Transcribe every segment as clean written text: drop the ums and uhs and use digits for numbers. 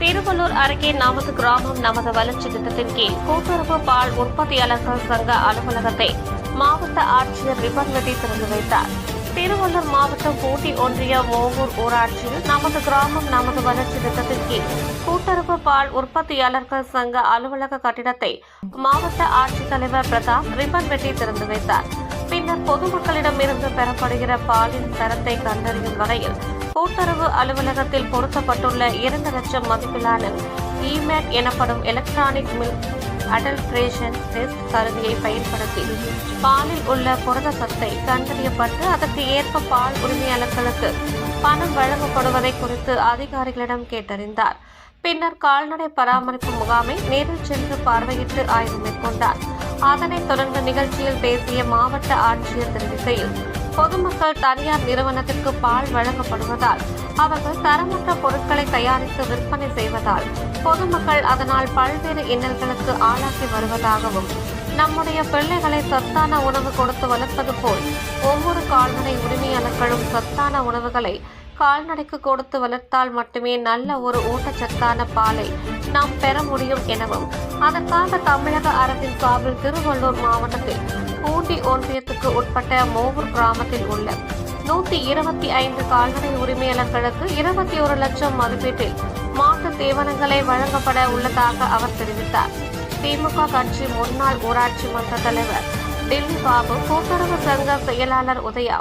திருவள்ளூர் அருகே நமது கிராமம் நமது வளர்ச்சி திட்டத்தின் கீழ் கூட்டுறவு பால் உற்பத்தியாளர்கள் சங்க அலுவலகத்தை மாவட்ட ஆட்சியர் ரிப்பன் வெட்டி திறந்து வைத்தார். திருவள்ளூர் மாவட்டம் பூண்டி ஒன்றிய மோகூர் ஊராட்சியில் நமது கிராமம் நமது வளர்ச்சி திட்டத்தின் கீழ் கூட்டுறவு பால் உற்பத்தியாளர்கள் சங்க அலுவலக கட்டிடத்தை மாவட்ட ஆட்சித்தலைவர் பிரதாப் ரிப்பன் வெட்டி திறந்து வைத்தார். பின்னர் பொதுமக்களிடமிருந்து பெறப்படுகிற பாலின் தரத்தை கண்டறியும் வகையில் கூட்டுறவு அலுவலகத்தில் பொருத்தப்பட்டுள்ள 2 லட்சம் மதிப்பிலான இமேட் எனப்படும் எலக்ட்ரானிக் மில்க் அடல்ட்ரேஷன் டெஸ்ட் கருவியை பயன்படுத்தி பாலில் உள்ள புரத சத்தை கண்டறியப்பட்டு அதற்கு ஏற்ப பால் உரிமையாளர்களுக்கு பணம் வழங்கப்படுவதை குறித்து அதிகாரிகளிடம் கேட்டறிந்தார். பின்னர் கால்நடை பராமரிப்பு முகாமை நேரில் சென்று பார்வையிட்டு ஆய்வு மேற்கொண்டார். அதனைத் தொடர்ந்து நிகழ்ச்சியில் பேசிய மாவட்ட ஆட்சியர் தெரிவிக்கையில், பொதுமக்கள் தனியார் நிறுவனத்திற்கு பால் வழங்கப்படுவதால் அவர்கள் தரமற்ற பொருட்களை தயாரித்து விற்பனை செய்வதால் பொதுமக்கள் அதனால் பல்வேறு இன்னல்களுக்கு ஆளாக்கி வருவதாகவும், நம்முடைய பிள்ளைகளை சத்தான உணவு கொடுத்து வளர்ப்பது போல் ஒவ்வொரு கால்நடை உரிமையாளர்களும் சத்தான உணவுகளை கால்நடைக்கு கொடுத்து வளர்த்தால் மட்டுமே நல்ல ஒரு ஊட்டச்சத்தான பாலை நாம் பெற முடியும் எனவும், அதற்காக தமிழக அரசின் சார்பில் திருவள்ளூர் மாவட்டத்தில் பூண்டி ஒன்றியத்துக்கு உட்பட்ட மோகூர் கிராமத்தில் உள்ள 125 கால்நடை உரிமையாளர்களுக்கு 21 லட்சம் மதிப்பீட்டில் மாட்டு தீவனங்களை வழங்கப்பட உள்ளதாக அவர் தெரிவித்தார். திமுக கட்சி முன்னாள் ஊராட்சி மன்ற தலைவர் டில்லி பாபு, கூட்டுறவு சங்க செயலாளர் உதயா,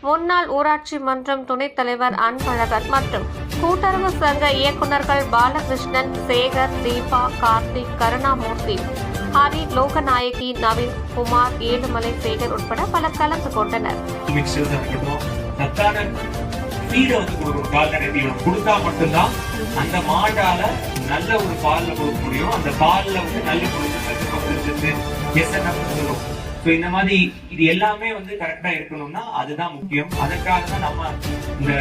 முன்னாள் ஊராட்சி மன்றம் துணைத் தலைவர் அன்பழகன் மற்றும் கூட்டுறவு சங்க இயக்குநர்கள் பாலகிருஷ்ணன், சேகர், தீபா, கார்த்திக், கருணாமூர்த்தி, ஹரி, லோகநாயகி, நவீன் குமார், ஏழுமலை, சேகர் உட்பட பலர் கலந்து கொண்டனர். கொடுத்தா மட்டும்தான் அந்த மாடால நல்ல ஒரு பால்ல கொடுக்க முடியும். அந்த பால்ல நல்ல இந்த மாதிரி இது எல்லாமே கரெக்டா இருக்கணும்னா அதுதான் முக்கியம். அதற்காக தான் நம்ம இந்த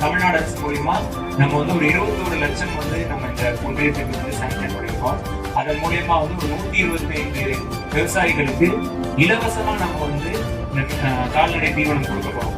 தமிழ்நாடு அரசு மூலியமா நம்ம ஒரு 21 லட்சம் நம்ம இந்த ஒன்றியத்துக்கு சாங்ஷன் பண்ணிருக்கோம். அதன் மூலியமா ஒரு 125 விவசாயிகளுக்கு இலவசமா நம்ம கால்நடை தீவனம் கொடுக்க போறோம்.